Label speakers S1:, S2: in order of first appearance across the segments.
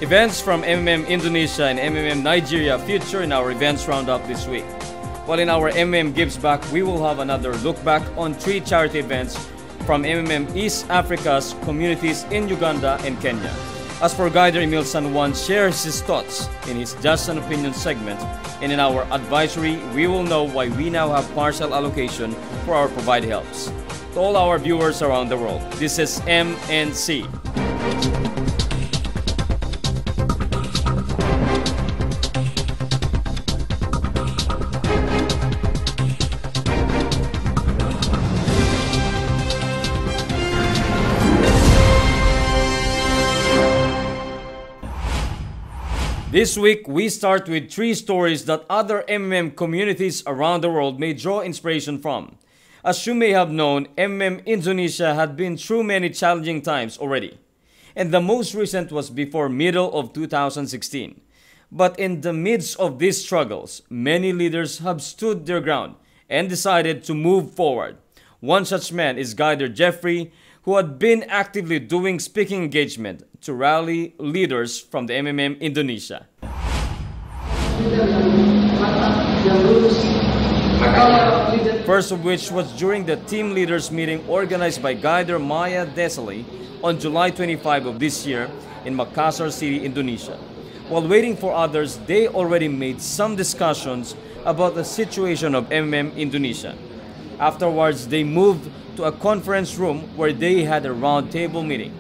S1: Events from MMM Indonesia and MMM Nigeria feature in our Events Roundup this week. While in our MMM Gives Back, we will have another look back on 3 charity events from MMM East Africa's communities in Uganda and Kenya. As for Guider Emil San shares his thoughts in his Just an Opinion segment, and in our advisory, we will know why we now have partial allocation for our Provide Helps. To all our viewers around the world, this is MNC. This week, we start with 3 stories that other MMM communities around the world may draw inspiration from. As you may have known, MMM Indonesia had been through many challenging times already, and the most recent was before middle of 2016. But in the midst of these struggles, many leaders have stood their ground and decided to move forward. One such man is Guider Jeffrey, who had been actively doing speaking engagement to rally leaders from the MMM Indonesia. First of which was during the team leaders meeting organized by Guider Maya Desali on July 25 of this year in Makassar City, Indonesia. While waiting for others, they already made some discussions about the situation of MMM Indonesia. Afterwards, they moved to a conference room where they had a roundtable meeting.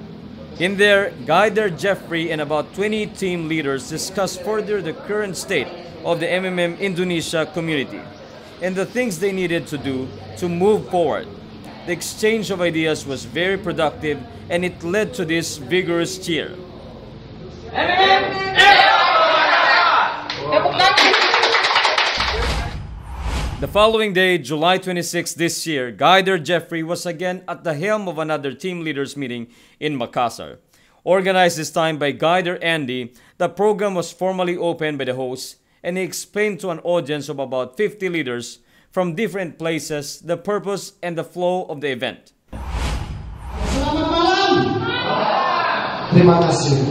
S1: In there, Guider Jeffrey and about 20 team leaders discussed further the current state of the MMM Indonesia community and the things they needed to do to move forward. The exchange of ideas was very productive and it led to this vigorous cheer. The following day, July 26 this year, Guider Jeffrey was again at the helm of another team leaders meeting in Makassar. Organized this time by Guider Andy, the program was formally opened by the host, and he explained to an audience of about 50 leaders from different places the purpose and the flow of the event.
S2: Selamat malam. Terima kasih.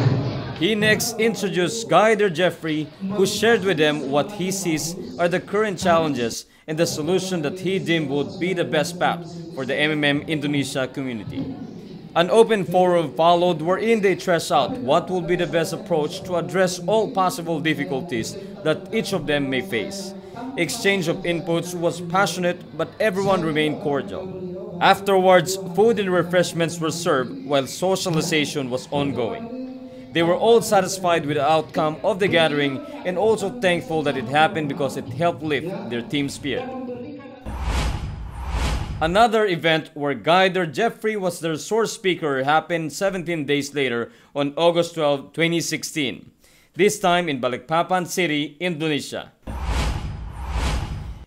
S1: He next introduced Guider Jeffrey, who shared with them what he sees are the current challenges and the solution that he deemed would be the best path for the MMM Indonesia community. An open forum followed wherein they thresh out what will be the best approach to address all possible difficulties that each of them may face. Exchange of inputs was passionate, but everyone remained cordial. Afterwards, food and refreshments were served while socialization was ongoing. They were all satisfied with the outcome of the gathering and also thankful that it happened because it helped lift their team spirit. Another event where Guider Jeffrey was their source speaker happened 17 days later on August 12, 2016. This time in Balikpapan City, Indonesia.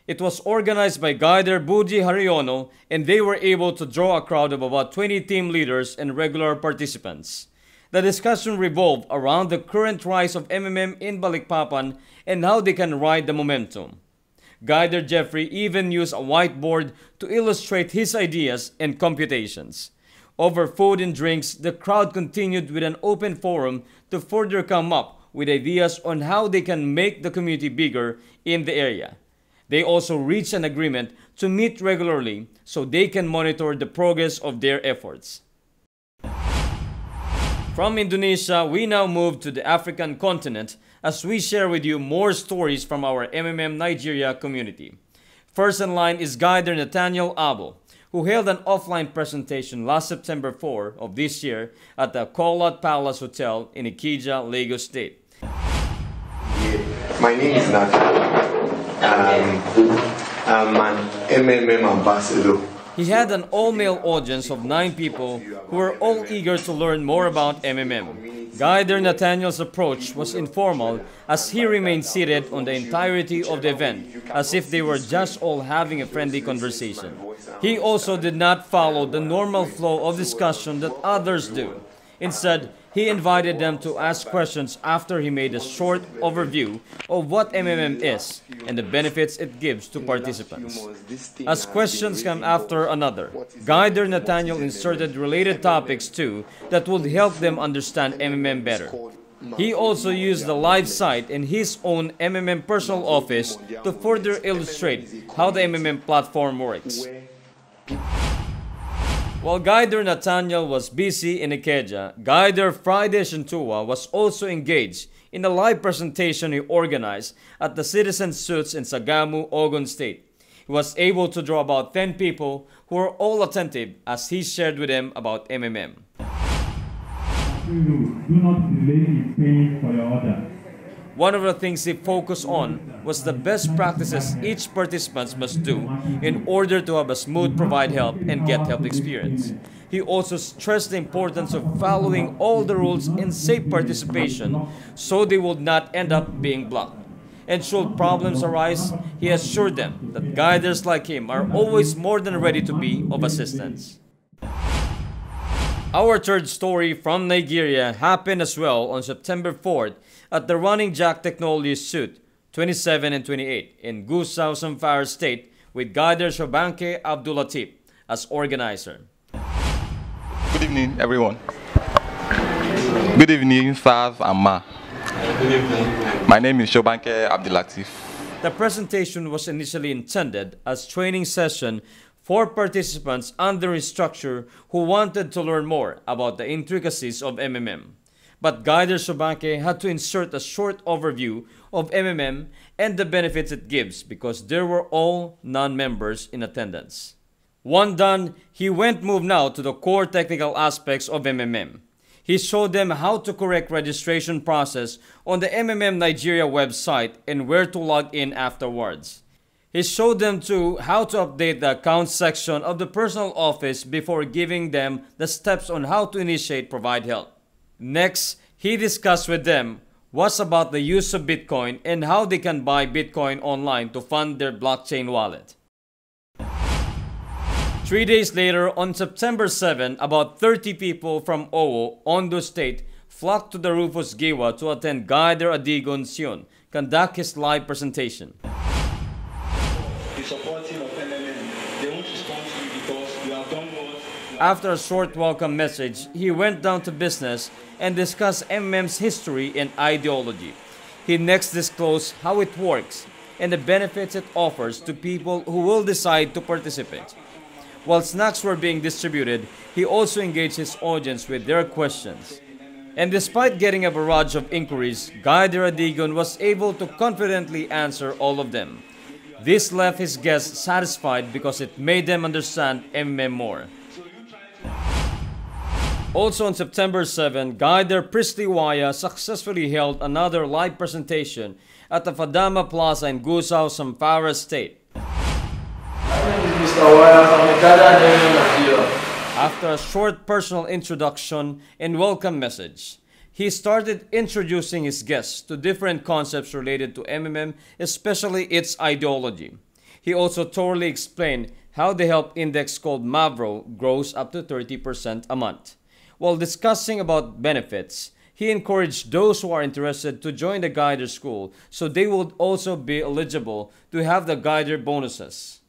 S1: It was organized by Guider Budi Haryono and they were able to draw a crowd of about 20 team leaders and regular participants. The discussion revolved around the current rise of MMM in Balikpapan and how they can ride the momentum. Guider Jeffrey even used a whiteboard to illustrate his ideas and computations. Over food and drinks, the crowd continued with an open forum to further come up with ideas on how they can make the community bigger in the area. They also reached an agreement to meet regularly so they can monitor the progress of their efforts. From Indonesia, we now move to the African continent as we share with you more stories from our MMM Nigeria community. First in line is Guider Nathaniel Abo, who held an offline presentation last September 4 of this year at the Kolat Palace Hotel in Ikeja, Lagos State.
S3: My name is Nathan. I'm an MMM ambassador.
S1: He had an all-male audience of 9 people who were all eager to learn more about MMM. Guider Nathaniel's approach was informal as he remained seated on the entirety of the event as if they were just all having a friendly conversation. He also did not follow the normal flow of discussion that others do. Instead, he invited them to ask questions after he made a short overview of what MMM is and the benefits it gives to participants. As questions come after another, Guider Nathaniel inserted related topics too that would help them understand MMM better. He also used the live site in his own MMM personal office to further illustrate how the MMM platform works. While Guider Nathaniel was busy in Ikeja, Guider Friday Shintua was also engaged in a live presentation he organized at the Citizen Suits in Sagamu, Ogun State. He was able to draw about 10 people who were all attentive as he shared with them about MMM.
S4: Do not delay in paying for your order.
S1: One of the things he focused on was the best practices each participant must do in order to have a smooth provide help and get help experience. He also stressed the importance of following all the rules in safe participation so they would not end up being blocked. And should problems arise, he assured them that guiders like him are always more than ready to be of assistance. Our third story from Nigeria happened as well on September 4th at the Running Jack Technologies Suit 27 and 28 in Gusau, Zamfara State with Guider Shobanke Abdulatif as organizer.
S5: Good evening, everyone. Good evening, Fav and Ma. Good evening. My name is Shobanke Abdulatif.
S1: The presentation was initially intended as training session for participants under instructor who wanted to learn more about the intricacies of MMM. But Guider Shobanke had to insert a short overview of MMM and the benefits it gives because there were all non-members in attendance. One done, he moved now to the core technical aspects of MMM. He showed them how to correct registration process on the MMM Nigeria website and where to log in afterwards. He showed them too how to update the accounts section of the personal office before giving them the steps on how to initiate provide help. Next, he discussed with them what's about the use of Bitcoin and how they can buy Bitcoin online to fund their blockchain wallet. 3 days later, on September 7, about 30 people from Owo, Ondo State, flocked to the Rufus Giwa to attend Guider Adigon Sion conduct his live presentation. After a short welcome message, he went down to business and discussed MMM's history and ideology. He next disclosed how it works and the benefits it offers to people who will decide to participate. While snacks were being distributed, he also engaged his audience with their questions. And despite getting a barrage of inquiries, Guider Adigon was able to confidently answer all of them. This left his guests satisfied because it made them understand MMM more. Also on September 7, Guider Priestley Waya successfully held another live presentation at the Fadama Plaza in Gusau, Zamfara State. After a short personal introduction and welcome message, he started introducing his guests to different concepts related to MMM, especially its ideology. He also thoroughly explained how the help index called Mavro grows up to 30% a month. While discussing about benefits, he encouraged those who are interested to join the Guider School so they would also be eligible to have the Guider bonuses.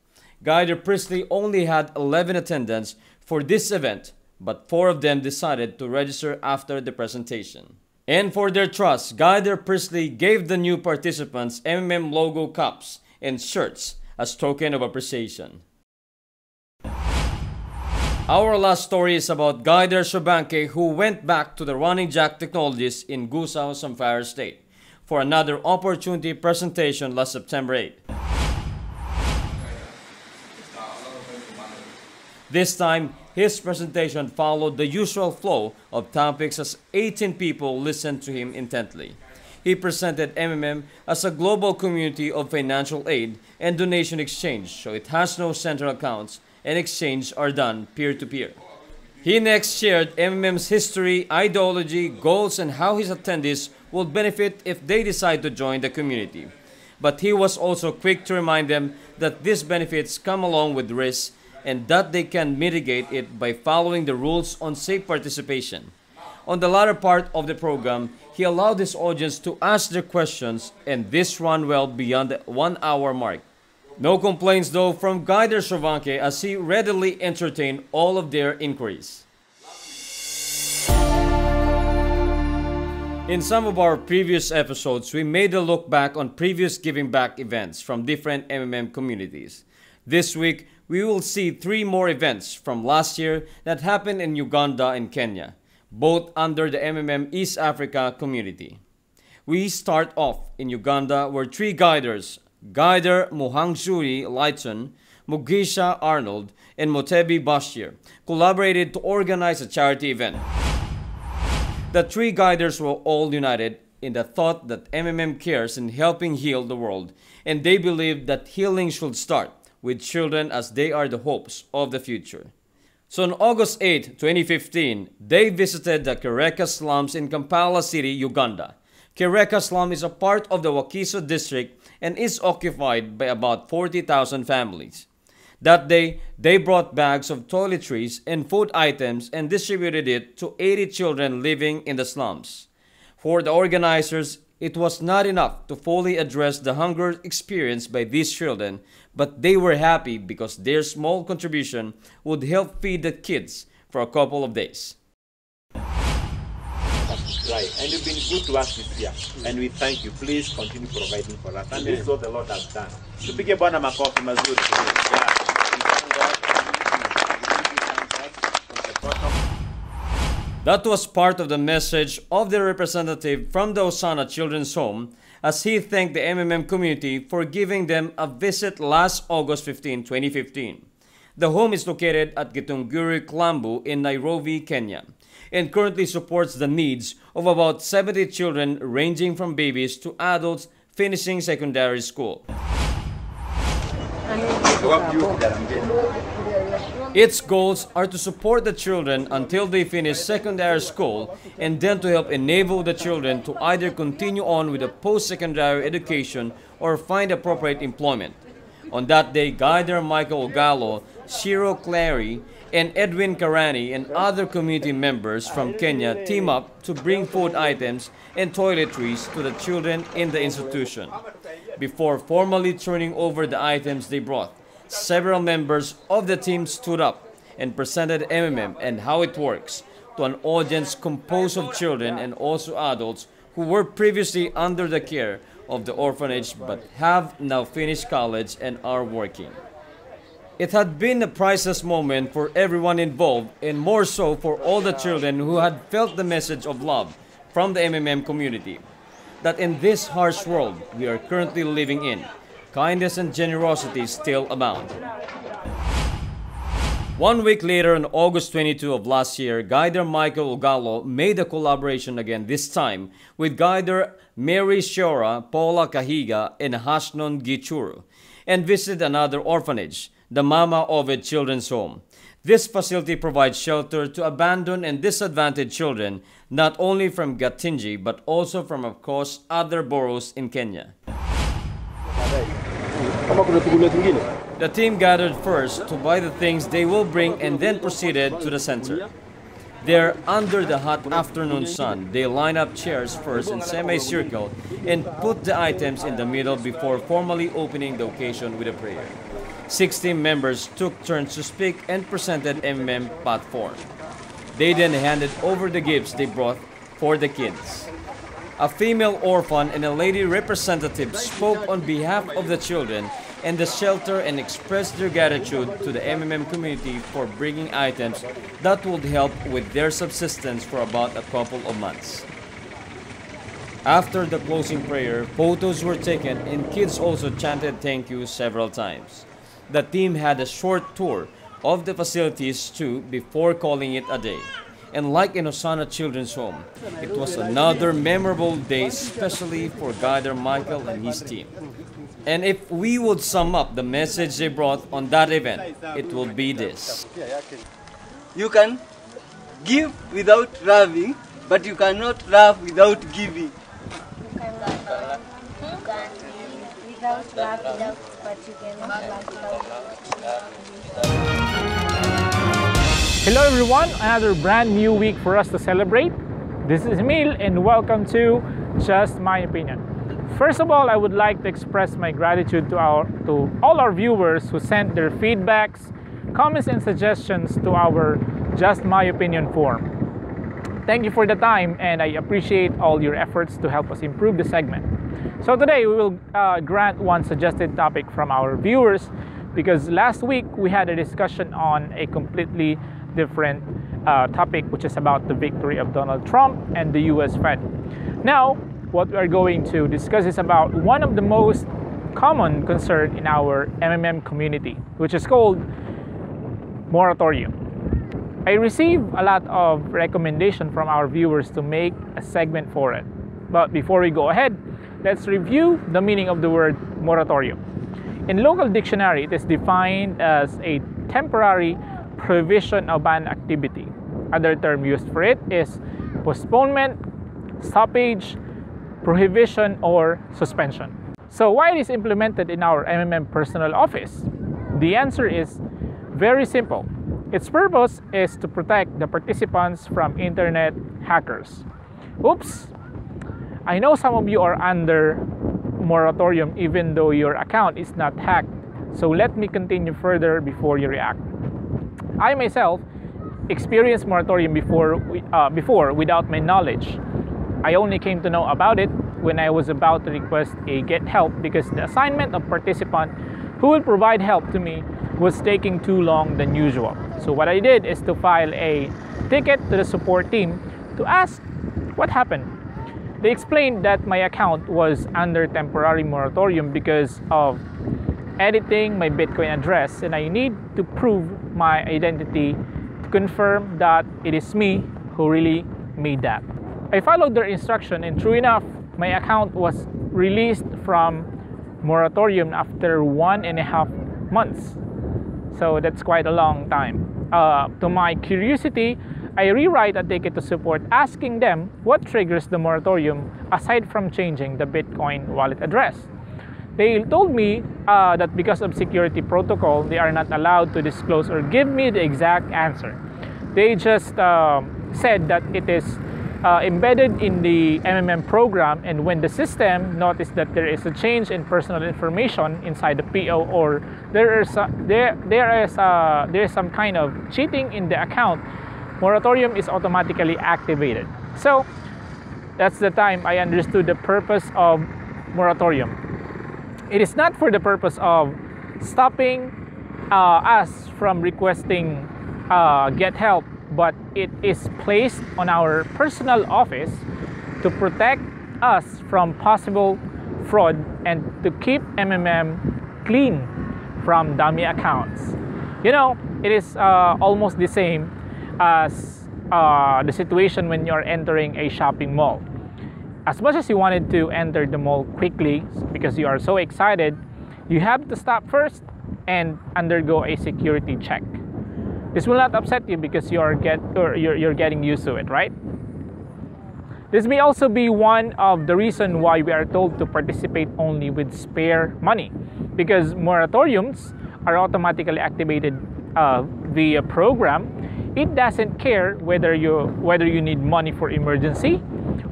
S1: Guider Priestley only had 11 attendants for this event, but 4 of them decided to register after the presentation. And for their trust, Guider Priestley gave the new participants MMM logo cups and shirts as token of appreciation. Our last story is about Guider Shobanke, who went back to the Running Jack Technologies in Gusau, Zamfara State for another opportunity presentation last September 8. This time, his presentation followed the usual flow of topics as 18 people listened to him intently. He presented MMM as a global community of financial aid and donation exchange, so it has no central accounts and exchange are done peer-to-peer. He next shared MMM's history, ideology, goals, and how his attendees will benefit if they decide to join the community. But he was also quick to remind them that these benefits come along with risks and that they can mitigate it by following the rules on safe participation. On the latter part of the program, he allowed his audience to ask their questions, and this ran well beyond the 1 hour mark. No complaints though from Guider Shobanke as he readily entertained all of their inquiries. In some of our previous episodes, we made a look back on previous giving back events from different MMM communities. This week, we will see 3 more events from last year that happened in Uganda and Kenya, both under the MMM East Africa community. We start off in Uganda where 3 guiders, Guider Muhangshuri Lighton, Mugisha Arnold, and Motebi Bashir, collaborated to organize a charity event. The 3 guiders were all united in the thought that MMM cares in helping heal the world, and they believe that healing should start with children as they are the hopes of the future. So on August 8, 2015, they visited the Kireka slums in Kampala City, Uganda. Kireka slum is a part of the Wakiso district and is occupied by about 40,000 families. That day, they brought bags of toiletries and food items and distributed it to 80 children living in the slums. For the organizers, it was not enough to fully address the hunger experienced by these children, but they were happy because their small contribution would help feed the kids for a couple of days.
S6: Right, and you've been good to us this year, and we thank you. Please continue providing for us, and this is what the Lord has done. Tupige Bwana makofi mazuri.
S1: That was part of the message of the representative from the Osana Children's Home as he thanked the MMM community for giving them a visit last August 15, 2015. The home is located at Gitunguri Klambu in Nairobi, Kenya, and currently supports the needs of about 70 children ranging from babies to adults finishing secondary school. Its goals are to support the children until they finish secondary school and then to help enable the children to either continue on with a post-secondary education or find appropriate employment. On that day, Guider Michael Ogalo, Shiro Clary, and Edwin Karani and other community members from Kenya team up to bring food items and toiletries to the children in the institution. Before formally turning over the items they brought, several members of the team stood up and presented MMM and how it works to an audience composed of children and also adults who were previously under the care of the orphanage but have now finished college and are working. It had been a priceless moment for everyone involved and more so for all the children who had felt the message of love from the MMM community. That in this harsh world we are currently living in, kindness and generosity still abound. 1 week later, on August 22 of last year, Guider Michael Ogalo made a collaboration again, this time with Guider Mary Shora, Paula Kahiga, and Hashnon Gichuru, and visited another orphanage, the Mama Ovid Children's Home. This facility provides shelter to abandoned and disadvantaged children, not only from Gatinji, but also from, of course, other boroughs in Kenya. The team gathered first to buy the things they will bring and then proceeded to the center. There, under the hot afternoon sun, they line up chairs first in semicircle and put the items in the middle before formally opening the occasion with a prayer. 16 members took turns to speak and presented MMM platform. They then handed over the gifts they brought for the kids. A female orphan and a lady representative spoke on behalf of the children and the shelter and expressed their gratitude to the MMM community for bringing items that would help with their subsistence for about a couple of months. After the closing prayer, photos were taken and kids also chanted thank you several times. The team had a short tour of the facilities too before calling it a day. And like in Osana Children's Home, it was another memorable day, especially for Guider Michael and his team. And if we would sum up the message they brought on that event, it will be this.
S7: You can give without loving, but you cannot love without giving.
S8: You can without love, but you cannot love without.
S9: Hello everyone, another brand new week for us to celebrate. This is Emil and welcome to Just My Opinion. First of all, I would like to express my gratitude to all our viewers who sent their feedbacks, comments and suggestions to our Just My Opinion form. thank you for the time, and I appreciate all your efforts to help us improve the segment. So today we will grant one suggested topic from our viewers, because last week we had a discussion on a completely different topic, which is about the victory of Donald Trump and the US Fed. Now, what we are going to discuss is about one of the most common concern in our MMM community, which is called moratorium. I receive a lot of recommendation from our viewers to make a segment for it. But before we go ahead, let's review the meaning of the word moratorium. In local dictionary, it is defined as a temporary prohibition of an activity. Other term used for it is postponement, stoppage, prohibition, or suspension. So why it is implemented in our MMM personal office? The answer is very simple. Its purpose is to protect the participants from internet hackers. Oops! I know some of you are under moratorium even though your account is not hacked. So let me continue further before you react. I myself experienced moratorium before without my knowledge. I only came to know about it when I was about to request a get help, because the assignment of participant who will provide help to me was taking too long than usual. So what I did is to file a ticket to the support team to ask what happened. They explained that my account was under temporary moratorium because of editing my Bitcoin address, and I need to prove my identity to confirm that it is me who really made that. I followed their instruction, and true enough, my account was released from moratorium after 1.5 months. So that's quite a long time. To my curiosity, I rewrite a ticket to support asking them what triggers the moratorium aside from changing the Bitcoin wallet address. They told me that because of security protocol, they are not allowed to disclose or give me the exact answer. They just said that it is embedded in the MMM program, and when the system noticed that there is a change in personal information inside the PO, or there is some kind of cheating in the account, moratorium is automatically activated. So that's the time I understood the purpose of moratorium. It is not for the purpose of stopping us from requesting get help, but it is placed on our personal office to protect us from possible fraud and to keep MMM clean from dummy accounts. You know, it is almost the same as the situation when you're entering a shopping mall. As much as you wanted to enter the mall quickly because you are so excited, you have to stop first and undergo a security check. This will not upset you because you're getting used to it, right? This may also be one of the reasons why we are told to participate only with spare money, because moratoriums are automatically activated via program. It doesn't care whether you need money for emergency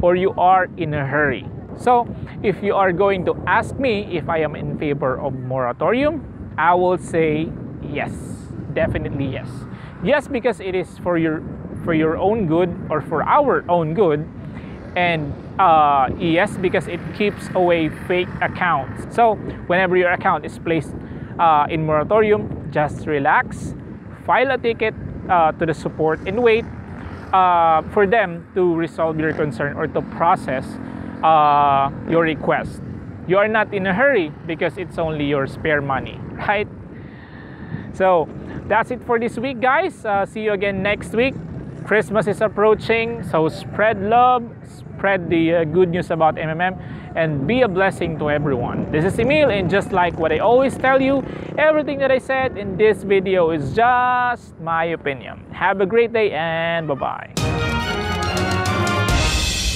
S9: or you are in a hurry. So if you are going to ask me if I am in favor of moratorium, I will say yes, definitely yes. Yes, because it is for your own good, or for our own good, and yes, because it keeps away fake accounts. So whenever your account is placed in moratorium, just relax, file a ticket to the support, and wait for them to resolve your concern or to process your request. You are not in a hurry because it's only your spare money, right? So that's it for this week, guys. See you again next week. Christmas is approaching, so spread love, spread the good news about MMM, and be a blessing to everyone. This is Emil, and just like what I always tell you, everything that I said in this video is just my opinion. Have a great day, and bye-bye.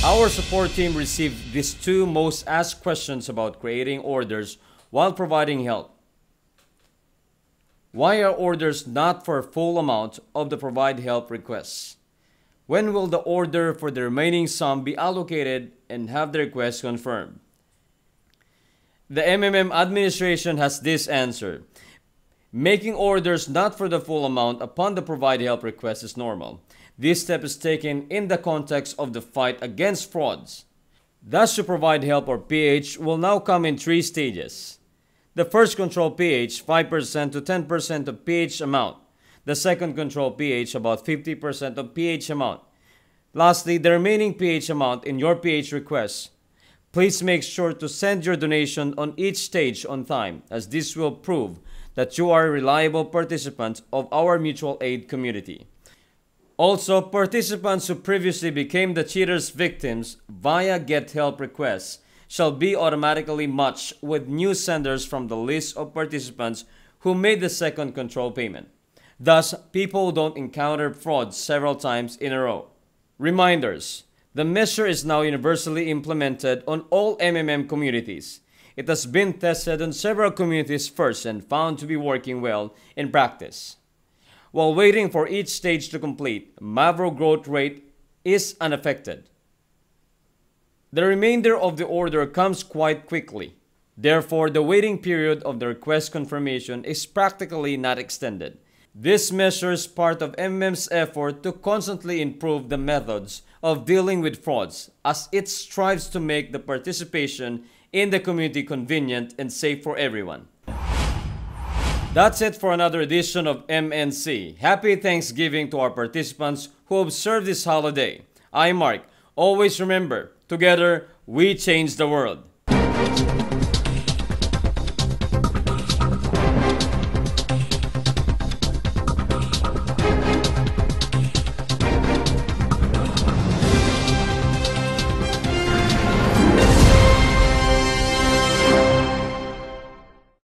S1: Our support team received these two most asked questions about creating orders while providing help. Why are orders not for full amount of the provide help requests? When will the order for the remaining sum be allocated and have the request confirmed? The MMM administration has this answer. Making orders not for the full amount upon the provide help request is normal. This step is taken in the context of the fight against frauds. Thus, to provide help or pH will now come in 3 stages. The first, control pH 5% to 10% of pH amount. The second, control pH about 50% of pH amount. Lastly, the remaining pH amount in your pH request. Please make sure to send your donation on each stage on time, as this will prove that you are a reliable participant of our mutual aid community. Also, participants who previously became the cheaters' victims via Get Help requests shall be automatically matched with new senders from the list of participants who made the second control payment. Thus, people don't encounter fraud several times in a row. Reminders: the measure is now universally implemented on all MMM communities. It has been tested on several communities first and found to be working well in practice. While waiting for each stage to complete, Mavro growth rate is unaffected. The remainder of the order comes quite quickly. Therefore, the waiting period of the request confirmation is practically not extended. This measure is part of MMM's effort to constantly improve the methods of dealing with frauds, as it strives to make the participation in the community convenient and safe for everyone. That's it for another edition of MNC. Happy Thanksgiving to our participants who observe this holiday. I'm Mark. Always remember, together we change the world.